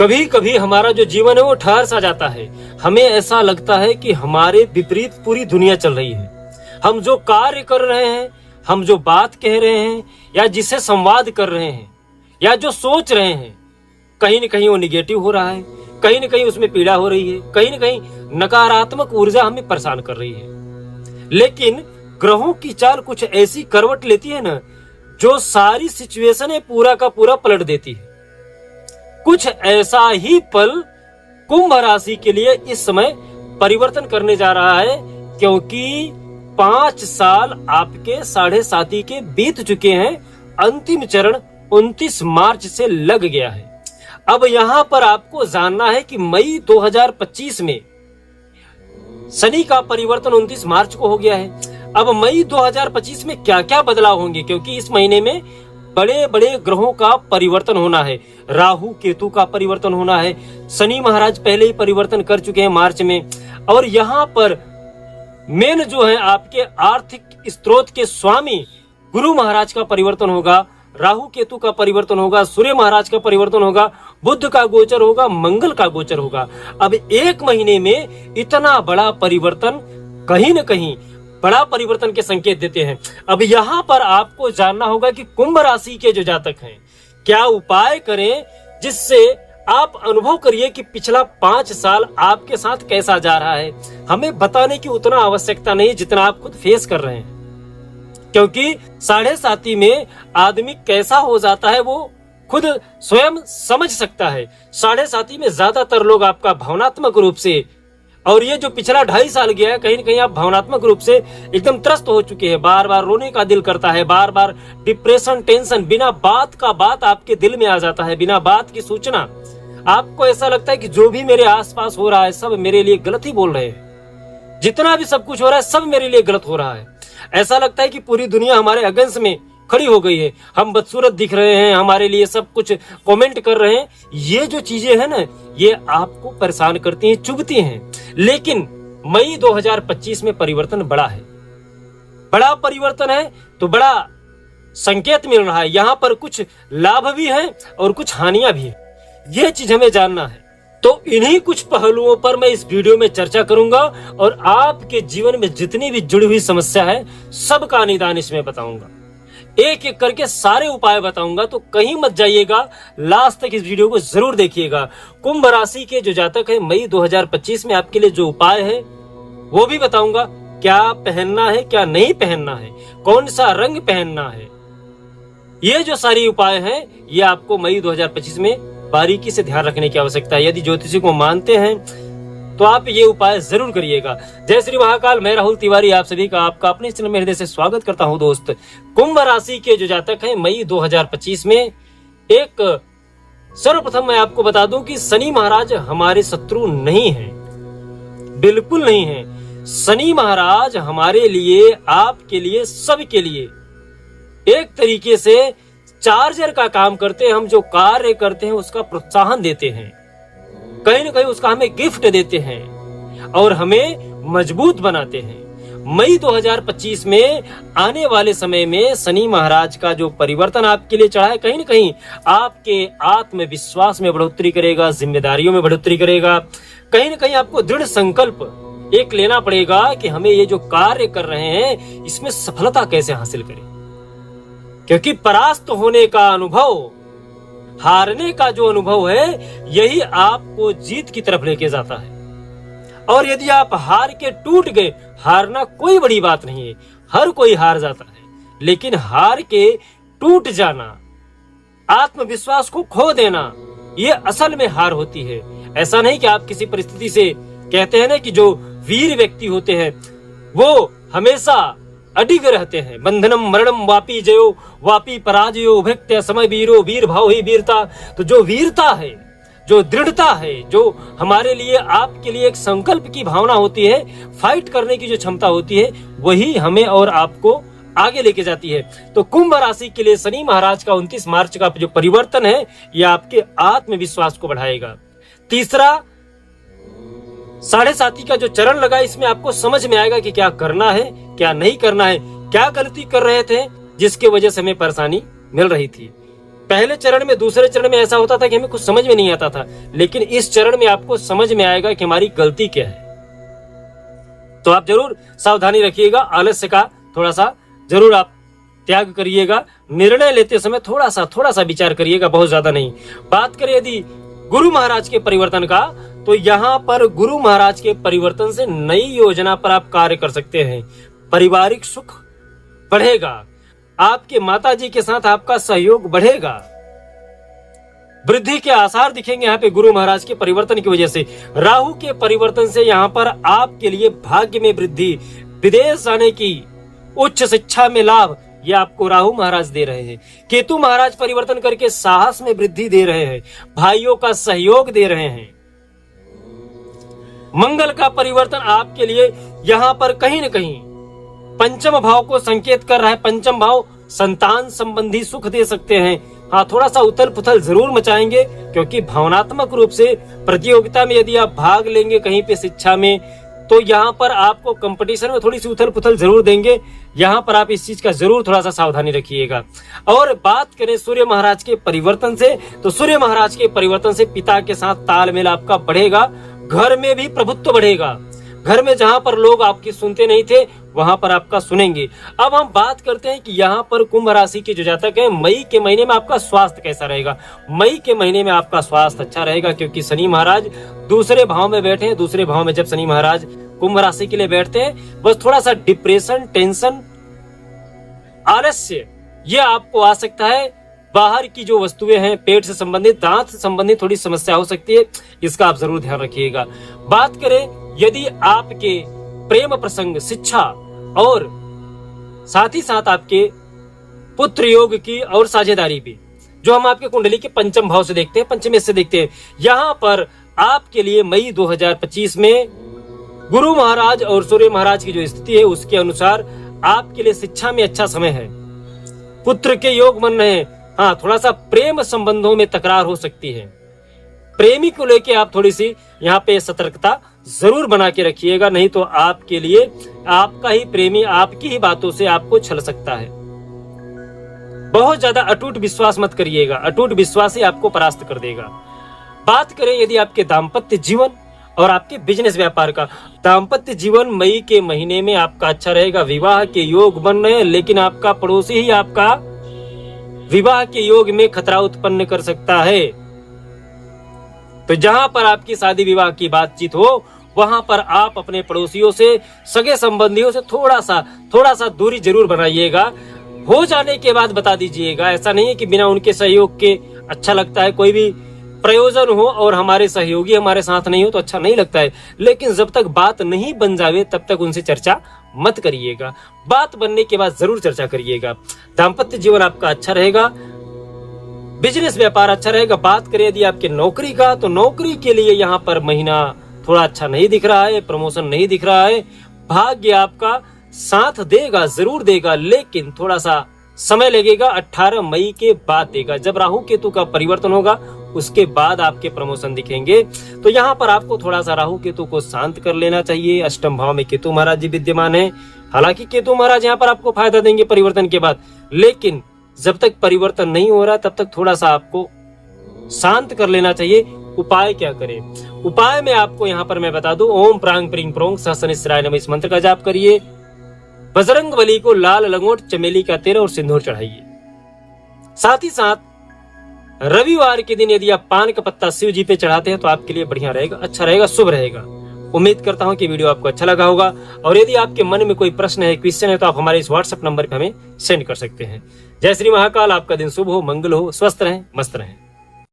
कभी कभी हमारा जो जीवन है वो ठहर सा जाता है। हमें ऐसा लगता है कि हमारे विपरीत पूरी दुनिया चल रही है। हम जो कार्य कर रहे हैं, हम जो बात कह रहे हैं, या जिसे संवाद कर रहे हैं, या जो सोच रहे हैं, कहीं न कहीं वो निगेटिव हो रहा है, कहीं न कहीं उसमें पीड़ा हो रही है, कहीं न कहीं नकारात्मक ऊर्जा हमें परेशान कर रही है। लेकिन ग्रहों की चाल कुछ ऐसी करवट लेती है ना, जो सारी सिचुएशन है पूरा का पूरा पलट देती है। कुछ ऐसा ही पल कुंभ राशि के लिए इस समय परिवर्तन करने जा रहा है, क्योंकि 5 साल आपके 7.5 के बीत चुके हैं। अंतिम चरण 29 मार्च से लग गया है। अब यहां पर आपको जानना है कि मई 2025 में शनि का परिवर्तन 29 मार्च को हो गया है। अब मई 2025 में क्या क्या बदलाव होंगे, क्योंकि इस महीने में बड़े बड़े ग्रहों का परिवर्तन होना है। राहु केतु का परिवर्तन होना है। शनि महाराज पहले ही परिवर्तन कर चुके हैं मार्च में। और यहाँ पर मेन जो है आपके आर्थिक स्रोत के स्वामी गुरु महाराज का परिवर्तन होगा, राहु केतु का परिवर्तन होगा, सूर्य महाराज का परिवर्तन होगा, बुध का गोचर होगा, मंगल का गोचर होगा। अब एक महीने में इतना बड़ा परिवर्तन कहीं न कहीं बड़ा परिवर्तन के संकेत देते हैं। अब यहाँ पर आपको जानना होगा कि कुंभ राशि के जो जातक हैं क्या उपाय करें, जिससे आप अनुभव करिए कि पिछला 5 साल आपके साथ कैसा जा रहा है। हमें बताने की उतना आवश्यकता नहीं जितना आप खुद फेस कर रहे हैं, क्योंकि 7.5 में आदमी कैसा हो जाता है वो खुद स्वयं समझ सकता है। 7.5 में ज्यादातर लोग आपका भावनात्मक रूप से, और ये जो पिछला 2.5 साल गया है, कहीं न कहीं आप भावनात्मक रूप से एकदम त्रस्त हो चुके हैं। बार बार रोने का दिल करता है, बार बार डिप्रेशन, टेंशन, बिना बात का बात आपके दिल में आ जाता है, बिना बात की सूचना। आपको ऐसा लगता है कि जो भी मेरे आसपास हो रहा है सब मेरे लिए गलत ही बोल रहे हैं, जितना भी सब कुछ हो रहा है सब मेरे लिए गलत हो रहा है। ऐसा लगता है कि पूरी दुनिया हमारे अगेंस्ट में खड़ी हो गई है, हम बदसूरत दिख रहे हैं, हमारे लिए सब कुछ कमेंट कर रहे हैं। ये जो चीजें हैं ना, ये आपको परेशान करती हैं, चुभती हैं। लेकिन मई 2025 में परिवर्तन बड़ा है, बड़ा परिवर्तन है, तो बड़ा संकेत मिल रहा है। यहाँ पर कुछ लाभ भी है और कुछ हानियां भी है, ये चीज हमें जानना है। तो इन्हीं कुछ पहलुओं पर मैं इस वीडियो में चर्चा करूंगा और आपके जीवन में जितनी भी जुड़ी हुई समस्या है सबका निदान इसमें बताऊंगा। एक एक करके सारे उपाय बताऊंगा, तो कहीं मत जाइएगा, लास्ट तक इस वीडियो को जरूर देखिएगा। कुंभ राशि के जो जातक है, मई 2025 में आपके लिए जो उपाय है वो भी बताऊंगा। क्या पहनना है, क्या नहीं पहनना है, कौन सा रंग पहनना है, ये जो सारी उपाय हैं ये आपको मई 2025 में बारीकी से ध्यान रखने की आवश्यकता है। यदि ज्योतिषी को मानते हैं तो आप ये उपाय जरूर करिएगा। जय श्री महाकाल, मैं राहुल तिवारी आप सभी का आपका अपने चैनल में हृदय से स्वागत करता हूं। दोस्त, कुंभ राशि के जो जातक हैं मई 2025 में, एक सर्वप्रथम मैं आपको बता दूं कि शनि महाराज हमारे शत्रु नहीं है, बिल्कुल नहीं है। शनि महाराज हमारे लिए, आपके लिए, सबके लिए एक तरीके से चार्जर का काम करते हैं। हम जो कार्य करते हैं उसका प्रोत्साहन देते हैं, कहीं न कहीं उसका हमें गिफ्ट देते हैं और हमें मजबूत बनाते हैं। मई 2025 में आने वाले समय में शनि महाराज का जो परिवर्तन आपके लिए चढ़ा है, कहीं न कहीं आपके आत्मविश्वास में बढ़ोतरी करेगा, जिम्मेदारियों में बढ़ोतरी करेगा। कहीं न कहीं आपको दृढ़ संकल्प एक लेना पड़ेगा कि हमें ये जो कार्य कर रहे हैं इसमें सफलता कैसे हासिल करें, क्योंकि परास्त होने का अनुभव, हारने का जो अनुभव है, यही आपको जीत की तरफ लेके जाता है। और यदि आप हार के टूट गए, हारना कोई बड़ी बात नहीं है, हर कोई हार जाता है, लेकिन हार के टूट जाना, आत्मविश्वास को खो देना, ये असल में हार होती है। ऐसा नहीं कि आप किसी परिस्थिति से, कहते हैं ना कि जो वीर व्यक्ति होते हैं वो हमेशा अडिग रहते हैं। बंधनम मरणम वापी जयो वापी पराजयो भक्त्य समय वीरो, वीर भाव ही वीरता। तो जो वीरता है, जो दृढ़ता है, जो हमारे लिए, आपके लिए एक संकल्प की भावना होती है, फाइट करने की जो क्षमता होती है, वही हमें और आपको आगे लेके जाती है। तो कुंभ राशि के लिए शनि महाराज का 29 मार्च का जो परिवर्तन है, यह आपके आत्मविश्वास को बढ़ाएगा। तीसरा, 7.5 का जो चरण लगा, इसमें आपको समझ में आएगा कि क्या करना है, क्या नहीं करना है, क्या गलती कर रहे थे जिसके वजह से हमें परेशानी मिल रही थी। पहले चरण में, दूसरे चरण में ऐसा होता था कि हमें कुछ समझ में नहीं आता था, लेकिन इस चरण में आपको समझ में आएगा कि हमारी गलती क्या है। तो आप जरूर सावधानी रखिएगा, आलस्य का थोड़ा सा जरूर आप त्याग करिएगा। निर्णय लेते समय थोड़ा सा विचार करिएगा, बहुत ज्यादा नहीं। बात करें यदि गुरु महाराज के परिवर्तन का, तो यहाँ पर गुरु महाराज के परिवर्तन से नई योजना पर आप कार्य कर सकते हैं। पारिवारिक सुख बढ़ेगा, आपके माताजी के साथ आपका सहयोग बढ़ेगा, वृद्धि के आसार दिखेंगे यहाँ पे गुरु महाराज के परिवर्तन की वजह से। राहु के परिवर्तन से यहाँ पर आपके लिए भाग्य में वृद्धि, विदेश जाने की, उच्च शिक्षा में लाभ, ये आपको राहु महाराज दे रहे हैं। केतु महाराज परिवर्तन करके साहस में वृद्धि दे रहे हैं, भाइयों का सहयोग दे रहे हैं। मंगल का परिवर्तन आपके लिए यहाँ पर कहीं न कहीं पंचम भाव को संकेत कर रहा है। पंचम भाव संतान संबंधी सुख दे सकते हैं। हाँ, थोड़ा सा उथल पुथल जरूर मचाएंगे, क्योंकि भावनात्मक रूप से प्रतियोगिता में यदि आप भाग लेंगे कहीं पे शिक्षा में, तो यहाँ पर आपको कंपटीशन में थोड़ी सी उथल पुथल जरूर देंगे। यहाँ पर आप इस चीज का जरूर थोड़ा सा सावधानी रखिएगा। और बात करें सूर्य महाराज के परिवर्तन से, तो सूर्य महाराज के परिवर्तन से पिता के साथ तालमेल आपका बढ़ेगा, घर में भी प्रभुत्व बढ़ेगा। घर में जहां पर लोग आपकी सुनते नहीं थे, वहां पर आपका सुनेंगे। अब हम बात करते हैं कि यहाँ पर कुंभ राशि के जो जातक हैं, मई के महीने में आपका स्वास्थ्य कैसा रहेगा। मई के महीने में आपका स्वास्थ्य अच्छा रहेगा, क्योंकि शनि महाराज दूसरे भाव में बैठे हैं। दूसरे भाव में जब शनि महाराज कुंभ राशि के लिए बैठते हैं, बस थोड़ा सा डिप्रेशन, टेंशन, आलस्य ये आपको आ सकता है। बाहर की जो वस्तुएं हैं, पेट से संबंधित, दांत से संबंधित थोड़ी समस्या हो सकती है, इसका आप जरूर ध्यान रखिएगा। बात करें यदि आपके प्रेम प्रसंग, शिक्षा और साथ ही साथ आपके पुत्र योग की और साझेदारी भी, जो हम आपके कुंडली के पंचम भाव से देखते हैं, पंचम से देखते हैं, यहाँ पर आपके लिए मई 2025 में गुरु महाराज और सूर्य महाराज की जो स्थिति है उसके अनुसार आपके लिए शिक्षा में अच्छा समय है। पुत्र के योग बन रहे हैं। हाँ, थोड़ा सा प्रेम संबंधों में तकरार हो सकती है। प्रेमी को लेके आप थोड़ी सी यहाँ पे सतर्कता जरूर बना के रखिएगा, नहीं तो आपके लिए आपका ही प्रेमी आपकी ही बातों से आपको छल सकता है। बहुत ज्यादा अटूट विश्वास मत करिएगा, अटूट विश्वास ही आपको परास्त कर देगा। बात करें यदि आपके दाम्पत्य जीवन और आपके बिजनेस व्यापार का, दाम्पत्य जीवन मई के महीने में आपका अच्छा रहेगा। विवाह के योग बन रहे हैं, लेकिन आपका पड़ोसी ही आपका विवाह के योग में खतरा उत्पन्न कर सकता है। तो जहां पर आपकी शादी विवाह की बातचीत हो, वहां पर आप अपने पड़ोसियों से, सगे संबंधियों से थोड़ा सा दूरी जरूर बनाइएगा। हो जाने के बाद बता दीजिएगा। ऐसा नहीं है कि बिना उनके सहयोग के अच्छा लगता है। कोई भी प्रयोजन हो और हमारे सहयोगी हमारे साथ नहीं हो तो अच्छा नहीं लगता है, लेकिन जब तक बात नहीं बन जावे तब तक उनसे चर्चा मत करिएगा। बात बनने के बाद जरूर चर्चा करिएगा। दाम्पत्य जीवन आपका अच्छा रहेगा, बिजनेस व्यापार अच्छा रहेगा। बात करें यदि आपके नौकरी का, तो नौकरी के लिए यहाँ पर महीना थोड़ा अच्छा नहीं दिख रहा है, प्रमोशन नहीं दिख रहा है। भाग्य आपका साथ देगा, जरूर देगा, लेकिन थोड़ा सा समय लगेगा। 18 मई के बाद देगा, जब राहु केतु का परिवर्तन होगा उसके बाद आपके प्रमोशन दिखेंगे। तो यहाँ पर आपको थोड़ा सा राहु केतु को शांत कर लेना चाहिए। अष्टम भाव में केतु महाराज जी विद्यमान है। हालांकि केतु महाराज यहाँ पर आपको फायदा देंगे परिवर्तन के बाद, लेकिन जब तक परिवर्तन नहीं हो रहा तब तक थोड़ा सा आपको शांत कर लेना चाहिए। उपाय क्या करें? उपाय में आपको यहाँ पर मैं बता दूं, ओम प्रांग प्रिंग प्रोंग सहस्रनिस्राय नमः इस मंत्र का जाप करिए। बजरंग बली को लाल लंगोट, चमेली का तेल और सिंदूर चढ़ाइए। साथ ही साथ रविवार के दिन यदि आप पान का पत्ता शिव जी पे चढ़ाते हैं तो आपके लिए बढ़िया रहेगा, अच्छा रहेगा, शुभ रहेगा। उम्मीद करता हूं कि वीडियो आपको अच्छा लगा होगा। और यदि आपके मन में कोई प्रश्न है, क्वेश्चन है, तो आप हमारे इस व्हाट्सएप नंबर पे हमें सेंड कर सकते हैं। जय श्री महाकाल। आपका दिन शुभ हो, मंगल हो, स्वस्थ रहें, मस्त रहें।